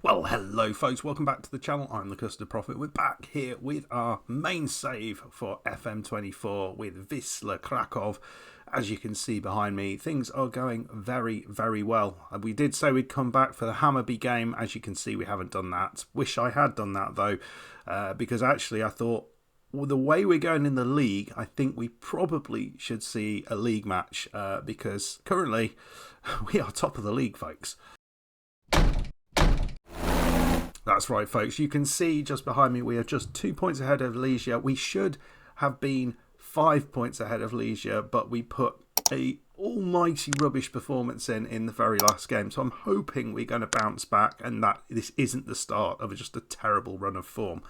Well, hello folks, welcome back to the channel. I'm the Custard Prophet. We're back here with our main save for FM24 with Wisla Krakow. As you can see behind me, things are going very, very well. We did say we'd come back for the Hammarby game. As you can see, we haven't done that. Wish I had done that though, because actually I thought, well, the way we're going in the league, I think we probably should see a league match because currently we are top of the league, folks. That's right, folks. You can see just behind me, we are just 2 points ahead of Legia. We should have been 5 points ahead of Legia, but we put a almighty rubbish performance in the very last game. So I'm hoping we're going to bounce back and that this isn't the start of just a terrible run of form.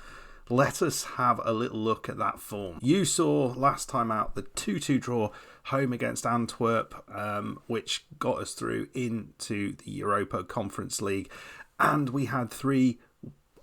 Let us have a little look at that form. You saw last time out the 2-2 draw home against Antwerp, which got us through into the Europa Conference League. And we had three,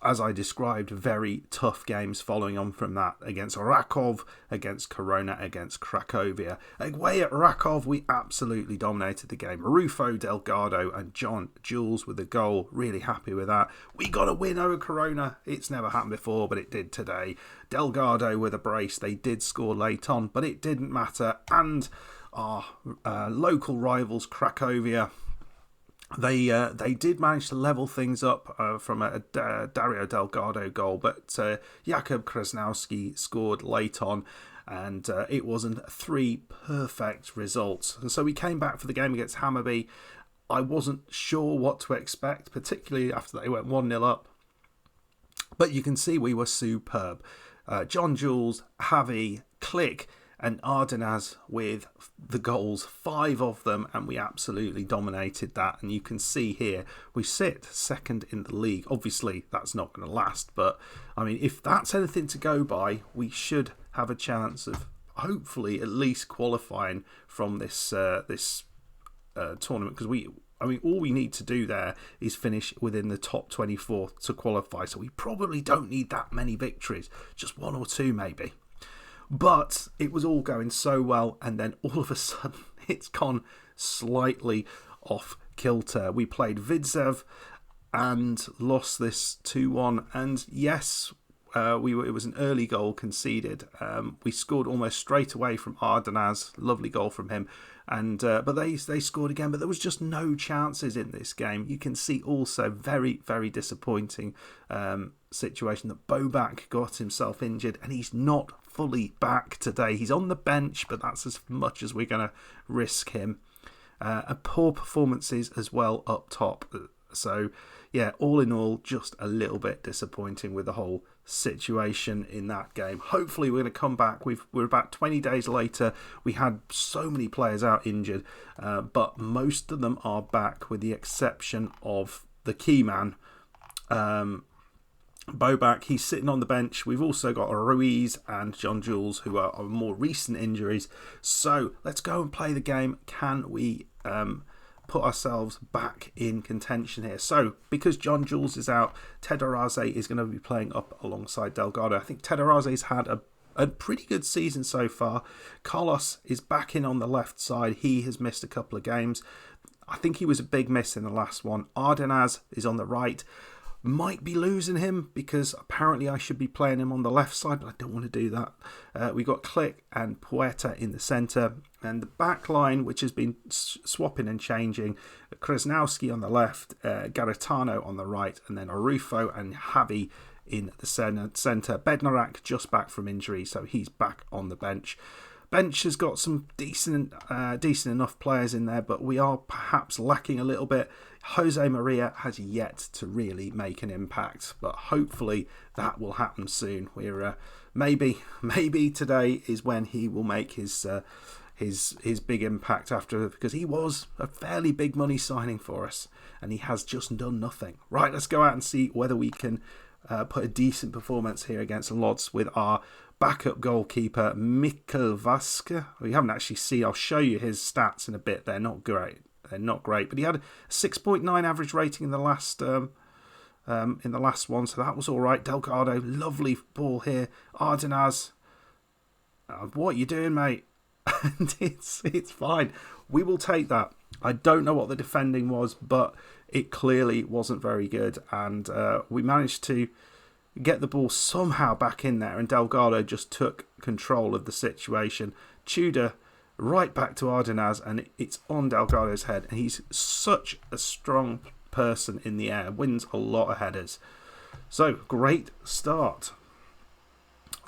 as I described, very tough games following on from that against Rakow, against Corona, against Cracovia. Away at Rakow, we absolutely dominated the game. Rufo, Delgado and John Jules with a goal. Really happy with that. We got a win over Corona. It's never happened before, but it did today. Delgado with a brace. They did score late on, but it didn't matter. And our local rivals, Cracovia, They did manage to level things up from a Dario Delgado goal, but Jakub Krasnowski scored late on, and it wasn't three perfect results. And so we came back for the game against Hammarby. I wasn't sure what to expect, particularly after they went 1-0 up. But you can see we were superb. John Jules, Javi, Click, and Ardenaz with the goals, 5 of them, and we absolutely dominated that. And you can see here, we sit second in the league. Obviously, that's not going to last, but I mean, if that's anything to go by, we should have a chance of hopefully at least qualifying from this tournament, because all we need to do there is finish within the top 24 to qualify. So we probably don't need that many victories, just 1 or 2 maybe. But it was all going so well, and then all of a sudden it's gone slightly off kilter. We played Vidzev and lost this 2-1. And yes, it was an early goal conceded. We scored almost straight away from Ardenaz, lovely goal from him. And but they scored again, but there was just no chances in this game. You can see also very, very disappointing situation that Bobak got himself injured, and he's not fully back today. He's on the bench, but that's as much as we're going to risk him. Poor performances as well up top. So yeah, all in all, just a little bit disappointing with the whole situation in that game. Hopefully we're going to come back. We're about 20 days later. We had so many players out injured, but most of them are back with the exception of the key man, Bobak. He's sitting on the bench. We've also got Ruiz and John Jules, who are more recent injuries. So let's go and play the game. Can we put ourselves back in contention here? So because John Jules is out, Tederaze is going to be playing up alongside Delgado. I think Tederaze's had a pretty good season so far. Carlos is back in on the left side. He has missed a couple of games. I think he was a big miss in the last one. Ardenaz is on the right. Might be losing him because apparently I should be playing him on the left side, but I don't want to do that. We got Click and Poeta in the centre, and the back line, which has been swapping and changing. Krasnowski on the left, Garitano on the right, and then Arufo and Javi in the centre. Bednarak just back from injury, so he's back on the bench. Bench has got some decent enough players in there, but we are perhaps lacking a little bit. Jose Maria has yet to really make an impact, but hopefully that will happen soon. We're maybe today is when he will make his big impact because he was a fairly big money signing for us, and he has just done nothing. Right, let's go out and see whether we can put a decent performance here against Lodz with our backup goalkeeper, Mikkel Vaske. We haven't actually seen. I'll show you his stats in a bit. They're not great. But he had a 6.9 average rating in the last one, so that was all right. Delgado, lovely ball here. Ardenaz, what are you doing, mate? and it's fine. We will take that. I don't know what the defending was, but it clearly wasn't very good, and we managed to get the ball somehow back in there, and Delgado just took control of the situation. Tudor right back to Ardenaz, and it's on Delgado's head, and he's such a strong person in the air, wins a lot of headers. So, great start.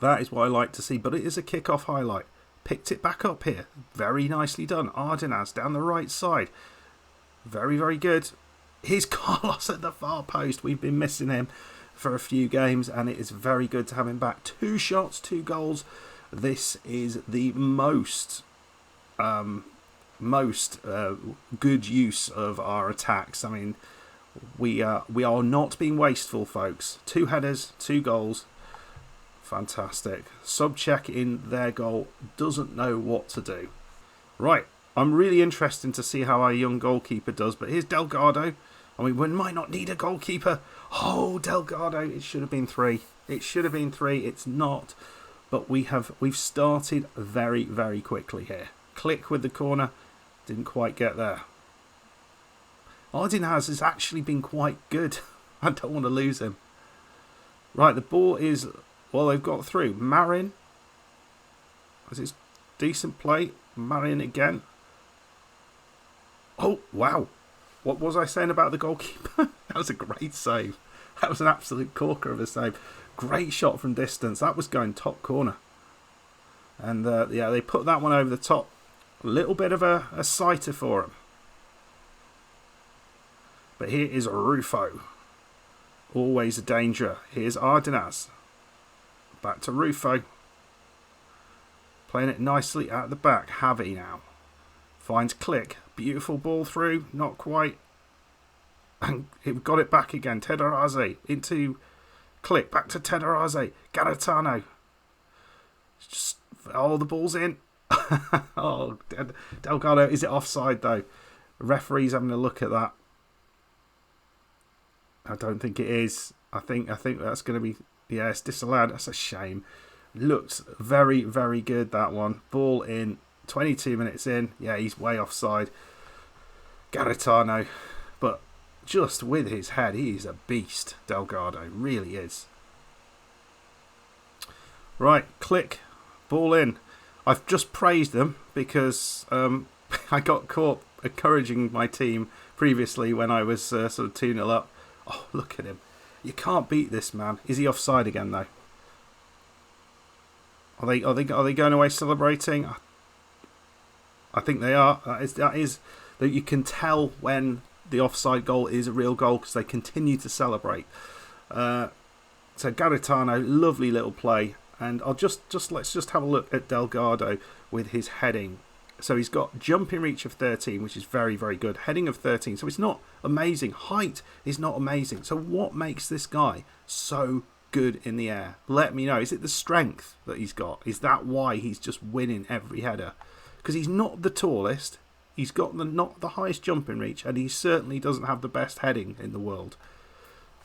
That is what I like to see, but it is a kick-off highlight. Picked it back up here. Very nicely done. Ardenaz down the right side. Very, very good. Here's Carlos at the far post. We've been missing him for a few games, and it is very good to have him back. 2 shots, 2 goals. This is the most good use of our attacks. I mean, we are not being wasteful, folks. 2 headers, 2 goals. Fantastic. Subcheck in their goal doesn't know what to do. Right, I'm really interested to see how our young goalkeeper does, but here's Delgado. I mean, we might not need a goalkeeper. Oh, Delgado, it should have been 3. It should have been 3. It's not. But we've started very, very quickly here. Click with the corner. Didn't quite get there. Ardenaz has actually been quite good. I don't want to lose him. Right, the ball is... Well, they've got through. Marin. This is decent play. Marin again. Oh, wow. What was I saying about the goalkeeper? That was a great save. That was an absolute corker of a save. Great shot from distance. That was going top corner. And, yeah, they put that one over the top. A little bit of a sighter for him. But here is Rufo. Always a danger. Here's Ardenaz. Back to Rufo. Playing it nicely at the back. Javi now. Finds Click. Beautiful ball through. Not quite. And it got it back again. Tederaze into Click. Back to Tederaze. Garitano. Just, oh, the ball's in. Oh, Delgado. Is it offside though? The referee's having a look at that. I don't think it is. I think that's going to be... Yeah, it's disallowed. That's a shame. Looks very, very good, that one. Ball in. 22 minutes in. Yeah, he's way offside. Garitano. But just with his head, he is a beast. Delgado really is. Right, Click. Ball in. I've just praised them because I got caught encouraging my team previously when I was sort of 2-0 up. Oh, look at him. You can't beat this man. Is he offside again though? Are they going away celebrating? I think they are. That is that you can tell when the offside goal is a real goal because they continue to celebrate. So Garitano, lovely little play, and I'll let's just have a look at Delgado with his heading. So he's got jumping reach of 13, which is very, very good. Heading of 13, so it's not amazing. Height is not amazing. So what makes this guy so good in the air? Let me know. Is it the strength that he's got? Is that why he's just winning every header? Because he's not the tallest. He's got not the highest jumping reach, and he certainly doesn't have the best heading in the world.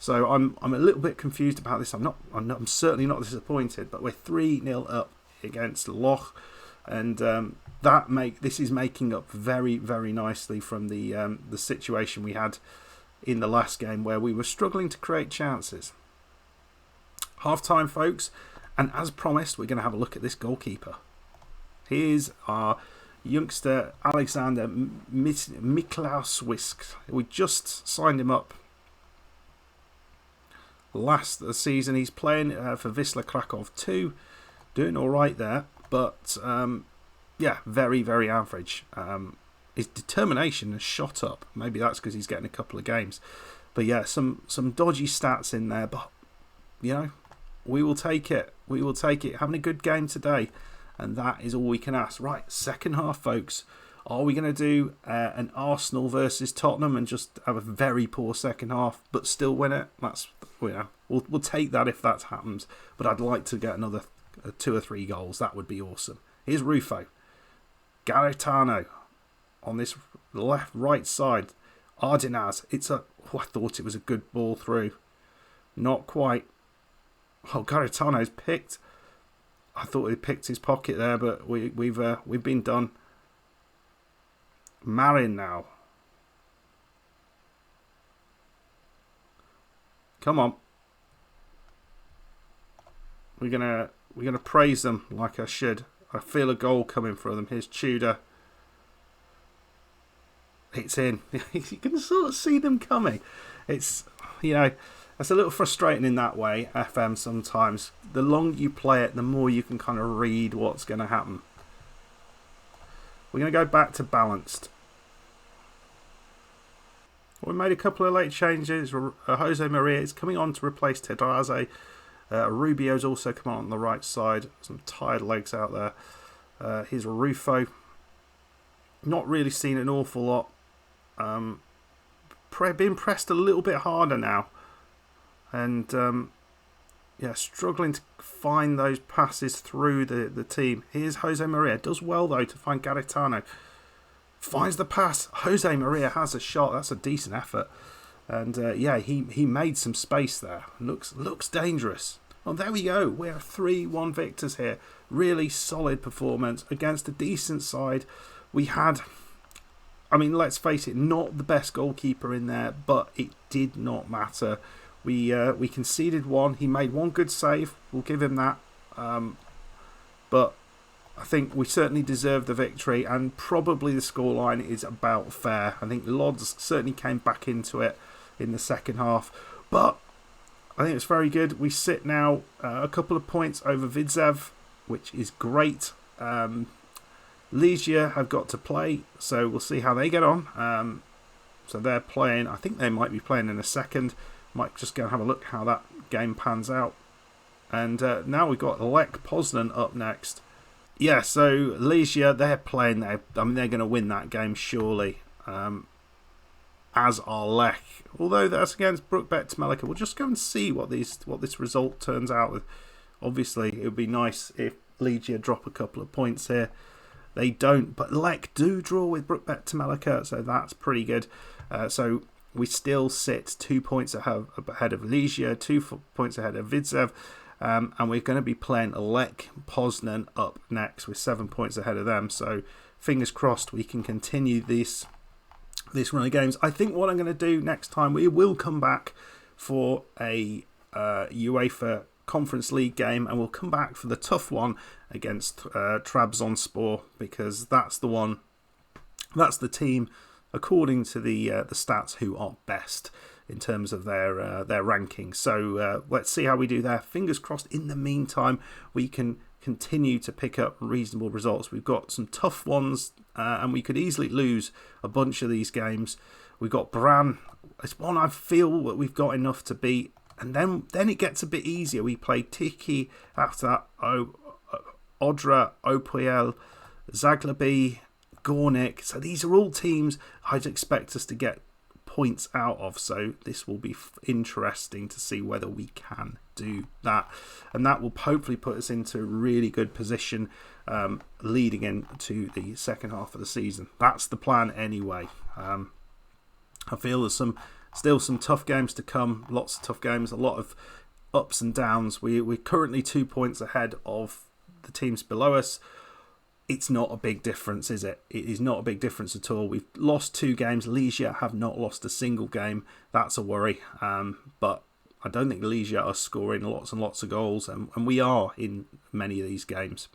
So I'm a little bit confused about this. I'm certainly not disappointed, but we're 3-0 up against Lodz. And this is making up very, very nicely from the situation we had in the last game where we were struggling to create chances. Half time, folks, and as promised, we're going to have a look at this goalkeeper. Here's our youngster Alexander Miklauswisk. We just signed him up last season. He's playing for Wisla Krakow 2, doing all right there. But, yeah, very, very average. His determination has shot up. Maybe that's because he's getting a couple of games. But, yeah, some dodgy stats in there. But, you know, we will take it. We will take it. Having a good game today. And that is all we can ask. Right, second half, folks. Are we going to do an Arsenal versus Tottenham and just have a very poor second half but still win it? That's, you know, we'll take that if that happens. But I'd like to get another 2 or 3 goals. That would be awesome. Here's Rufo. Garitano on this right side. Ardenaz. I thought it was a good ball through. Not quite. Oh, Garitano's picked I thought he picked his pocket there, but we've been done. Marin now. Come on. We're gonna praise them like I should. I feel a goal coming for them. Here's Tudor. It's in. You can sort of see them coming. It's, it's a little frustrating in that way, FM, sometimes. The longer you play it, the more you can kind of read what's going to happen. We're going to go back to balanced. We made a couple of late changes. Jose Maria is coming on to replace Tedraze. Rubio's also come on the right side. Some tired legs out there. Here's Rufo. Not really seen an awful lot. Being pressed a little bit harder now. And struggling to find those passes through the team. Here's Jose Maria. Does well though to find Garitano. Finds the pass. Jose Maria has a shot. That's a decent effort. And he made some space there. Looks dangerous. Well, there we go. We're 3-1 victors here. Really solid performance against a decent side. We had, let's face it, not the best goalkeeper in there, but it did not matter. We conceded one. He made one good save. We'll give him that. But I think we certainly deserve the victory, and probably the scoreline is about fair. I think Lodz certainly came back into it in the second half, but I think it's very good. We sit now a couple of points over Vidzev, which is great. Legia have got to play, so we'll see how they get on. So they're playing. I think they might be playing in a second. Might just go and have a look how that game pans out. And now we've got Lech Poznan up next. Yeah, so Legia, they're playing. They're going to win that game surely. As are Lech. Although that's against Brookbet Tmelika. We'll just go and see what this result turns out with. Obviously, it would be nice if Legia drop a couple of points here. They don't, but Lech do draw with Brookbet Tmelika, so that's pretty good. So we still sit 2 points ahead of Legia, 2 points ahead of Vidzev, and we're going to be playing Lech Poznan up next with 7 points ahead of them. So fingers crossed we can continue this run of games. I think what I'm going to do next time, we will come back for a UEFA Conference League game, and we'll come back for the tough one against Trabzonspor, because that's the team, according to the stats, who are best in terms of their ranking. So let's see how we do there. Fingers crossed. In the meantime, we can continue to pick up reasonable results. We've got some tough ones, and we could easily lose a bunch of these games. We've got Bran. It's one I feel that we've got enough to beat. And then it gets a bit easier. We play Tiki after that, Odra, Opel, Zaglabi, Gornik. So these are all teams I'd expect us to get points out of. So this will be interesting to see whether we can do that. And that will hopefully put us into a really good position leading into the second half of the season. That's the plan anyway. I feel there's still some tough games to come. Lots of tough games, a lot of ups and downs. We're currently 2 points ahead of the teams below us. It's not a big difference, is it? It is not a big difference at all. We've lost 2 games. Legia have not lost a single game. That's a worry. But I don't think Legia are scoring lots and lots of goals, and we are in many of these games.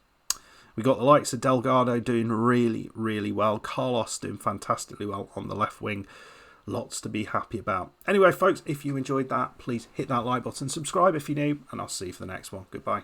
We've got the likes of Delgado doing really, really well. Carlos doing fantastically well on the left wing. Lots to be happy about. Anyway, folks, if you enjoyed that, please hit that like button, subscribe if you're new, and I'll see you for the next one. Goodbye.